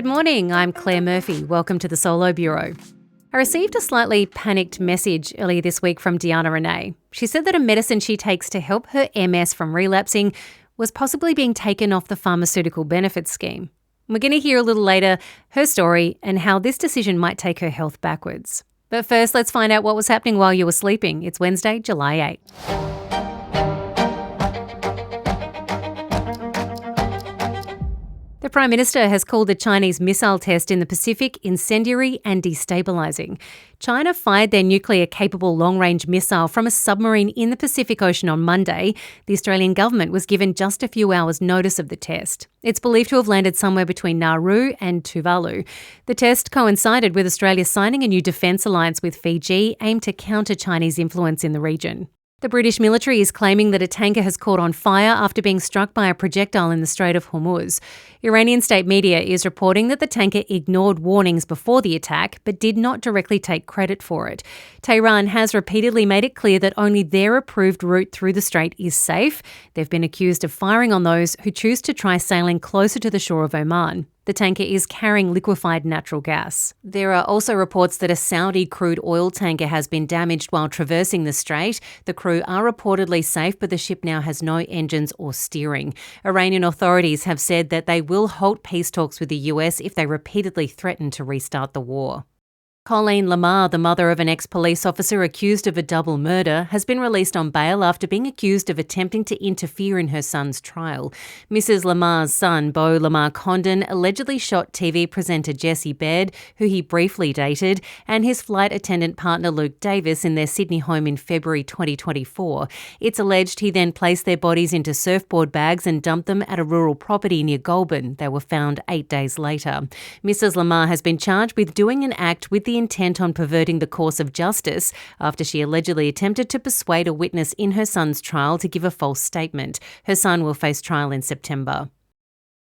Good morning, I'm Claire Murphy. Welcome to the Solo Bureau. I received a slightly panicked message earlier this week from Deanna Renee. She said that a medicine she takes to help her MS from relapsing was possibly being taken off the pharmaceutical benefits scheme. We're going to hear a little later her story and how this decision might take her health backwards. But first, let's find out what was happening while you were sleeping. It's Wednesday, July 8th. The Prime Minister has called the Chinese missile test in the Pacific incendiary and destabilising. China fired their nuclear-capable long-range missile from a submarine in the Pacific Ocean on Monday. The Australian government was given just a few hours' notice of the test. It's believed to have landed somewhere between Nauru and Tuvalu. The test coincided with Australia signing a new defence alliance with Fiji aimed to counter Chinese influence in the region. The British military is claiming that a tanker has caught on fire after being struck by a projectile in the Strait of Hormuz. Iranian state media is reporting that the tanker ignored warnings before the attack but did not directly take credit for it. Tehran has repeatedly made it clear that only their approved route through the strait is safe. They've been accused of firing on those who choose to try sailing closer to the shore of Oman. The tanker is carrying liquefied natural gas. There are also reports that a Saudi crude oil tanker has been damaged while traversing the strait. The crew are reportedly safe, but the ship now has no engines or steering. Iranian authorities have said that they will halt peace talks with the US if they repeatedly threaten to restart the war. Colleen Lamar, the mother of an ex-police officer accused of a double murder, has been released on bail after being accused of attempting to interfere in her son's trial. Mrs. Lamar's son, Beau Lamar Condon, allegedly shot TV presenter Jessie Baird, who he briefly dated, and his flight attendant partner Luke Davis in their Sydney home in February 2024. It's alleged he then placed their bodies into surfboard bags and dumped them at a rural property near Goulburn. They were found 8 days later. Mrs. Lamar has been charged with doing an act with the intent on perverting the course of justice after she allegedly attempted to persuade a witness in her son's trial to give a false statement. Her son will face trial in September.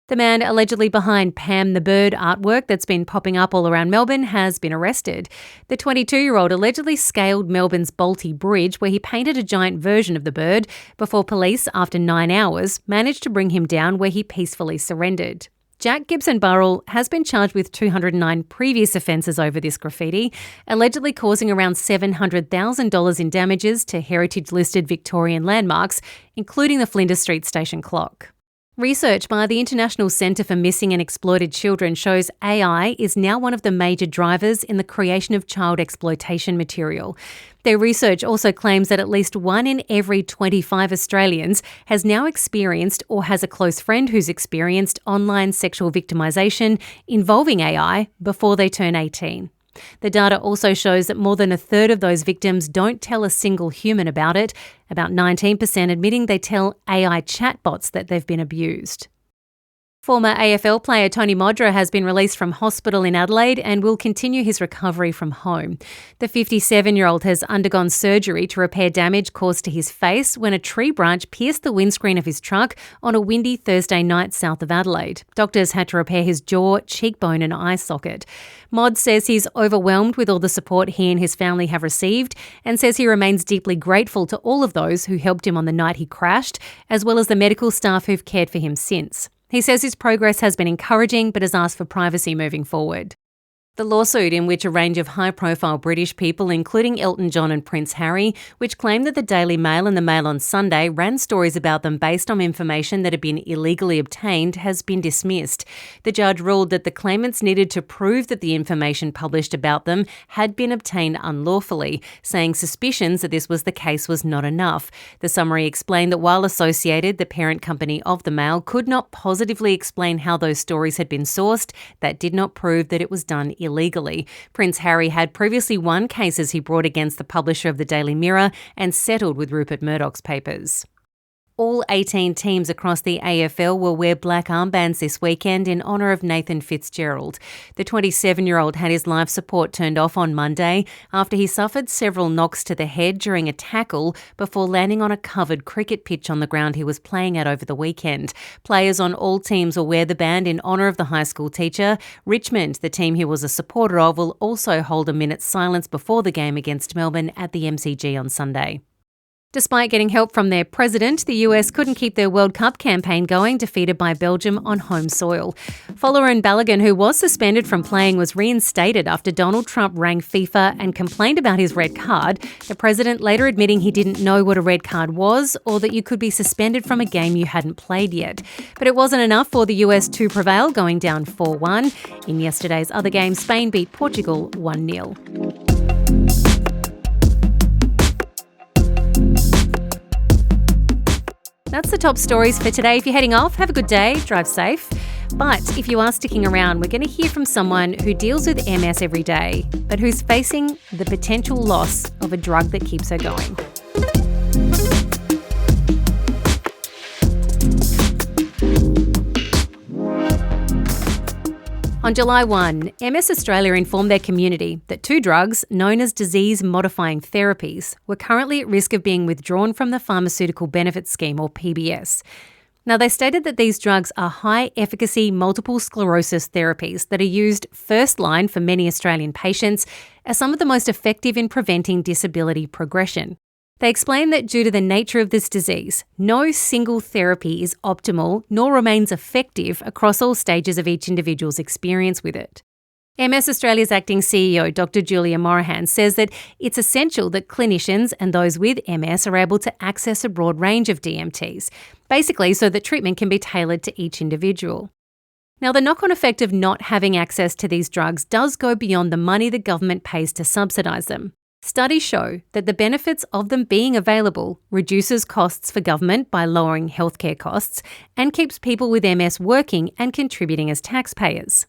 The man allegedly behind Pam the Bird artwork that's been popping up all around Melbourne has been arrested. The 22-year-old allegedly scaled Melbourne's Balti Bridge where he painted a giant version of the bird before police, after 9 hours, managed to bring him down where he peacefully surrendered. Jack Gibson Burrell has been charged with 209 previous offences over this graffiti, allegedly causing around $700,000 in damages to heritage-listed Victorian landmarks, including the Flinders Street station clock. Research by the International Centre for Missing and Exploited Children shows AI is now one of the major drivers in the creation of child exploitation material. Their research also claims that at least 1 in every 25 Australians has now experienced or has a close friend who's experienced online sexual victimisation involving AI before they turn 18. The data also shows that more than a third of those victims don't tell a single human about it, about 19% admitting they tell AI chatbots that they've been abused. Former AFL player Tony Modra has been released from hospital in Adelaide and will continue his recovery from home. The 57-year-old has undergone surgery to repair damage caused to his face when a tree branch pierced the windscreen of his truck on a windy Thursday night south of Adelaide. Doctors had to repair his jaw, cheekbone and eye socket. Mod says he's overwhelmed with all the support he and his family have received and says he remains deeply grateful to all of those who helped him on the night he crashed, as well as the medical staff who've cared for him since. He says his progress has been encouraging but has asked for privacy moving forward. The lawsuit, in which a range of high-profile British people, including Elton John and Prince Harry, which claimed that the Daily Mail and the Mail on Sunday ran stories about them based on information that had been illegally obtained, has been dismissed. The judge ruled that the claimants needed to prove that the information published about them had been obtained unlawfully, saying suspicions that this was the case was not enough. The summary explained that while Associated, the parent company of the Mail, could not positively explain how those stories had been sourced, that did not prove that it was done illegally. Prince Harry had previously won cases he brought against the publisher of the Daily Mirror and settled with Rupert Murdoch's papers. All 18 teams across the AFL will wear black armbands this weekend in honour of Nathan Fitzgerald. The 27-year-old had his life support turned off on Monday after he suffered several knocks to the head during a tackle before landing on a covered cricket pitch on the ground he was playing at over the weekend. Players on all teams will wear the band in honour of the high school teacher. Richmond, the team he was a supporter of, will also hold a minute's silence before the game against Melbourne at the MCG on Sunday. Despite getting help from their president, the US couldn't keep their World Cup campaign going, defeated by Belgium on home soil. Follower Balogun, who was suspended from playing, was reinstated after Donald Trump rang FIFA and complained about his red card, the president later admitting he didn't know what a red card was or that you could be suspended from a game you hadn't played yet. But it wasn't enough for the US to prevail, going down 4-1. In yesterday's other game, Spain beat Portugal 1-0. That's the top stories for today. If you're heading off, have a good day, drive safe. But if you are sticking around, we're going to hear from someone who deals with MS every day, but who's facing the potential loss of a drug that keeps her going. On July 1, MS Australia informed their community that 2 drugs, known as disease-modifying therapies, were currently at risk of being withdrawn from the Pharmaceutical Benefits Scheme, or PBS. Now, they stated that these drugs are high-efficacy multiple sclerosis therapies that are used first line for many Australian patients as some of the most effective in preventing disability progression. They explain that due to the nature of this disease, no single therapy is optimal nor remains effective across all stages of each individual's experience with it. MS Australia's acting CEO, Dr. Julia Morahan, says that it's essential that clinicians and those with MS are able to access a broad range of DMTs, basically so that treatment can be tailored to each individual. Now, the knock-on effect of not having access to these drugs does go beyond the money the government pays to subsidise them. Studies show that the benefits of them being available reduces costs for government by lowering healthcare costs and keeps people with MS working and contributing as taxpayers.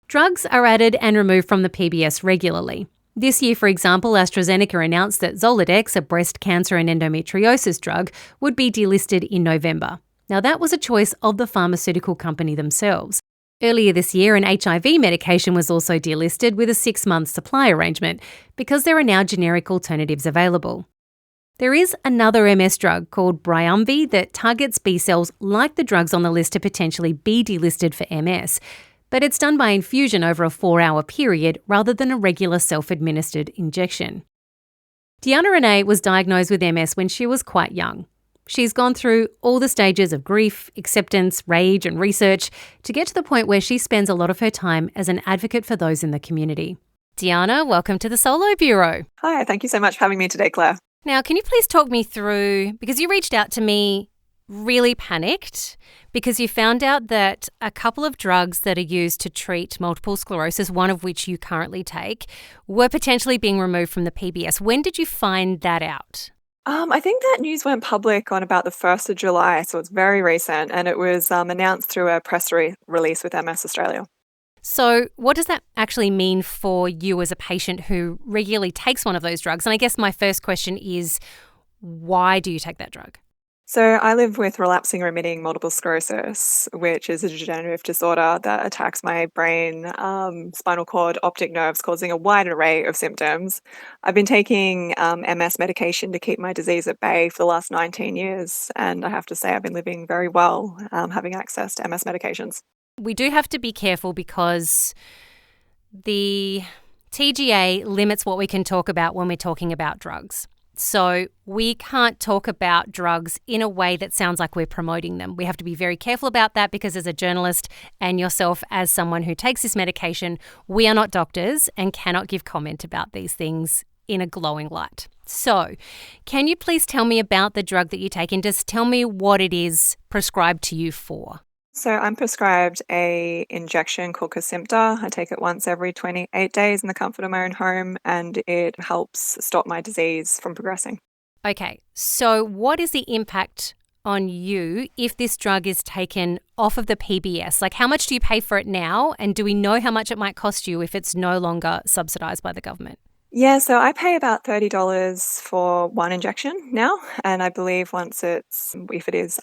Drugs are added and removed from the PBS regularly. This year, for example, AstraZeneca announced that Zoladex, a breast cancer and endometriosis drug, would be delisted in November. Now, that was a choice of the pharmaceutical company themselves. Earlier this year, an HIV medication was also delisted with a 6-month supply arrangement because there are now generic alternatives available. There is another MS drug called Briumvi that targets B cells like the drugs on the list to potentially be delisted for MS, but it's done by infusion over a 4-hour period rather than a regular self-administered injection. Deanna Renee was diagnosed with MS when she was quite young. She's gone through all the stages of grief, acceptance, rage and research to get to the point where she spends a lot of her time as an advocate for those in the community. Deanna, welcome to the Solo Bureau. Hi, thank you so much for having me today, Claire. Now, can you please talk me through, because you reached out to me really panicked because you found out that a couple of drugs that are used to treat multiple sclerosis, one of which you currently take, were potentially being removed from the PBS. When did you find that out? I think that news went public on about the 1st of July, so it's very recent, and it was announced through a press release with MS Australia. So what does that actually mean for you as a patient who regularly takes one of those drugs? And I guess my first question is, why do you take that drug? So I live with relapsing remitting multiple sclerosis, which is a degenerative disorder that attacks my brain, spinal cord, optic nerves, causing a wide array of symptoms. I've been taking MS medication to keep my disease at bay for the last 19 years, and I have to say I've been living very well having access to MS medications. We do have to be careful because the TGA limits what we can talk about when we're talking about drugs. So we can't talk about drugs in a way that sounds like we're promoting them. We have to be very careful about that because as a journalist and yourself as someone who takes this medication, we are not doctors and cannot give comment about these things in a glowing light. So can you please tell me about the drug that you take and just tell me what it is prescribed to you for? So I'm prescribed a injection called Kesimpta. I take it once every 28 days in the comfort of my own home, and it helps stop my disease from progressing. Okay, so what is the impact on you if this drug is taken off of the PBS? Like, how much do you pay for it now, and do we know how much it might cost you if it's no longer subsidised by the government? Yeah, so I pay about $30 for one injection now, and I believe once if it is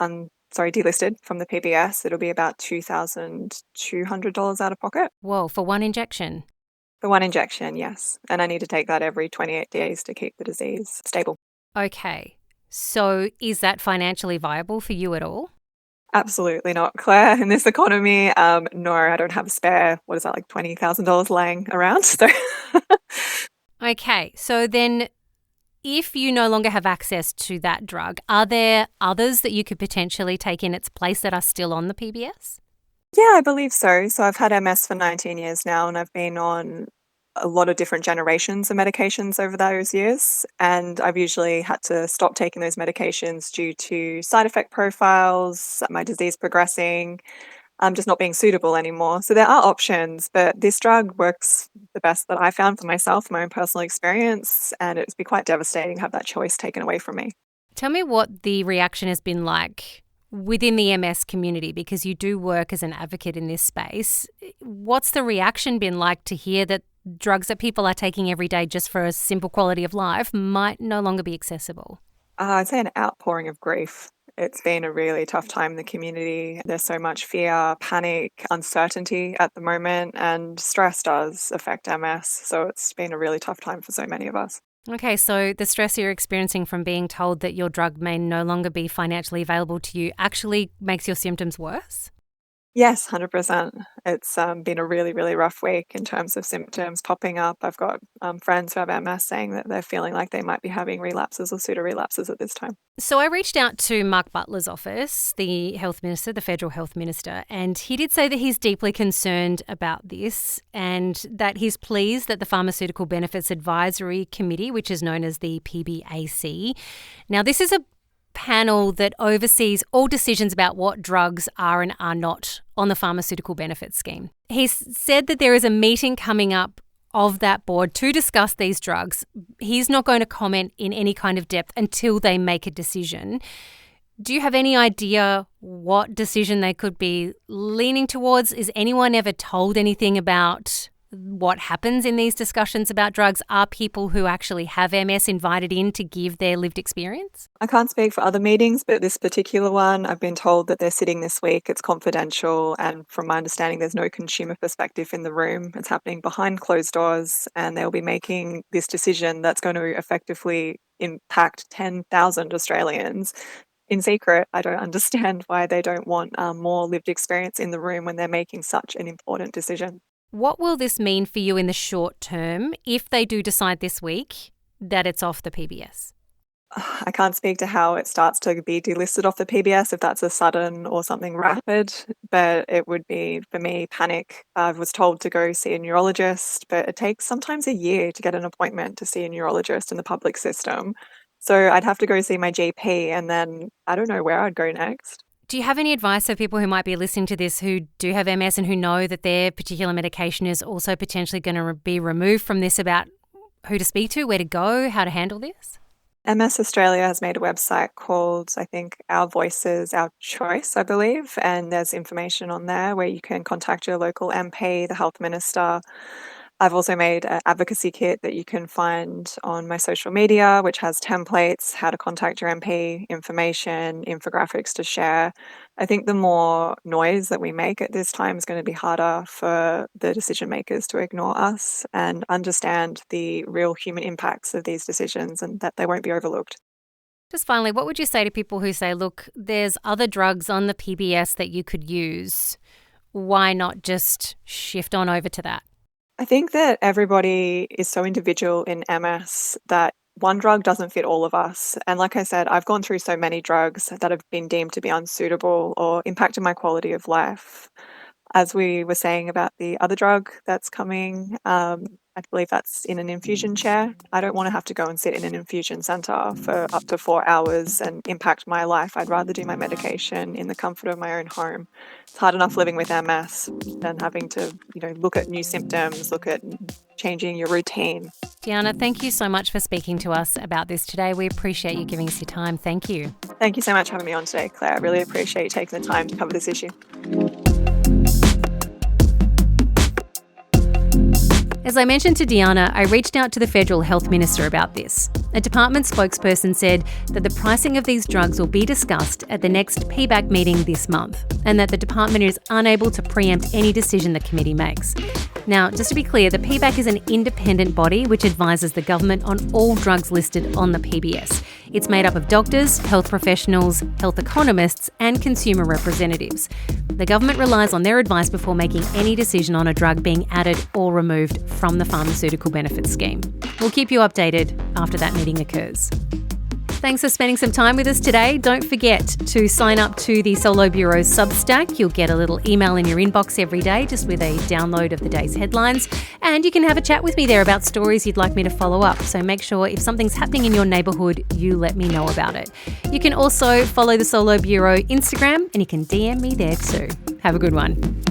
delisted from the PBS, it'll be about $2,200 out of pocket. Whoa, for one injection? For one injection, yes. And I need to take that every 28 days to keep the disease stable. Okay. So is that financially viable for you at all? Absolutely not, Claire. In this economy, no, I don't have a spare, like $20,000 laying around. So, Okay. So then if you no longer have access to that drug, are there others that you could potentially take in its place that are still on the PBS? Yeah, I believe so. So I've had MS for 19 years now, and I've been on a lot of different generations of medications over those years. And I've usually had to stop taking those medications due to side effect profiles, my disease progressing, just not being suitable anymore. So there are options, but this drug works the best that I found for myself, my own personal experience, and it's been quite devastating to have that choice taken away from me. Tell me what the reaction has been like within the MS community, because you do work as an advocate in this space. What's the reaction been like to hear that drugs that people are taking every day just for a simple quality of life might no longer be accessible? I'd say an outpouring of grief. It's been a really tough time in the community. There's so much fear, panic, uncertainty at the moment, and stress does affect MS. So it's been a really tough time for so many of us. Okay, so the stress you're experiencing from being told that your drug may no longer be financially available to you actually makes your symptoms worse? Yes, 100%. It's been a really, really rough week in terms of symptoms popping up. I've got friends who have MS saying that they're feeling like they might be having relapses or pseudo-relapses at this time. So I reached out to Mark Butler's office, the health minister, the federal health minister, and he did say that he's deeply concerned about this and that he's pleased that the Pharmaceutical Benefits Advisory Committee, which is known as the PBAC. Now, this is a panel that oversees all decisions about what drugs are and are not on the pharmaceutical benefits scheme. He's said that there is a meeting coming up of that board to discuss these drugs. He's not going to comment in any kind of depth until they make a decision. Do you have any idea what decision they could be leaning towards? Is anyone ever told anything about what happens in these discussions about drugs? Are people who actually have MS invited in to give their lived experience? I can't speak for other meetings, but this particular one, I've been told that they're sitting this week. It's confidential, and from my understanding, there's no consumer perspective in the room. It's happening behind closed doors, and they'll be making this decision that's going to effectively impact 10,000 Australians. In secret, I don't understand why they don't want more lived experience in the room when they're making such an important decision. What will this mean for you in the short term if they do decide this week that it's off the PBS? I can't speak to how it starts to be delisted off the PBS, if that's a sudden or something rapid, but it would be, for me, panic. I was told to go see a neurologist, but it takes sometimes a year to get an appointment to see a neurologist in the public system. So I'd have to go see my GP, and then I don't know where I'd go next. Do you have any advice for people who might be listening to this who do have MS and who know that their particular medication is also potentially going to be removed from this, about who to speak to, where to go, how to handle this? MS Australia has made a website called, I think, Our Voices, Our Choice, I believe, and there's information on there where you can contact your local MP, the health minister. I've also made an advocacy kit that you can find on my social media, which has templates, how to contact your MP, information, infographics to share. I think the more noise that we make at this time is going to be harder for the decision makers to ignore us and understand the real human impacts of these decisions, and that they won't be overlooked. Just finally, what would you say to people who say, look, there's other drugs on the PBS that you could use. Why not just shift on over to that? I think that everybody is so individual in MS that one drug doesn't fit all of us. And like I said, I've gone through so many drugs that have been deemed to be unsuitable or impacted my quality of life. As we were saying about the other drug that's coming, I believe that's in an infusion chair. I don't want to have to go and sit in an infusion centre for up to 4 hours and impact my life. I'd rather do my medication in the comfort of my own home. It's hard enough living with MS than having to, look at new symptoms, look at changing your routine. Deanna, thank you so much for speaking to us about this today. We appreciate you giving us your time. Thank you. Thank you so much for having me on today, Claire. I really appreciate you taking the time to cover this issue. As I mentioned to Deanna, I reached out to the Federal Health Minister about this. A department spokesperson said that the pricing of these drugs will be discussed at the next PBAC meeting this month, and that the department is unable to preempt any decision the committee makes. Now, just to be clear, the PBAC is an independent body which advises the government on all drugs listed on the PBS. It's made up of doctors, health professionals, health economists, and consumer representatives. The government relies on their advice before making any decision on a drug being added or removed from the pharmaceutical benefits scheme. We'll keep you updated after that meeting occurs. Thanks for spending some time with us today. Don't forget to sign up to the Solo Bureau's Substack. You'll get a little email in your inbox every day just with a download of the day's headlines. And you can have a chat with me there about stories you'd like me to follow up. So make sure if something's happening in your neighbourhood, you let me know about it. You can also follow the Solo Bureau Instagram and you can DM me there too. Have a good one.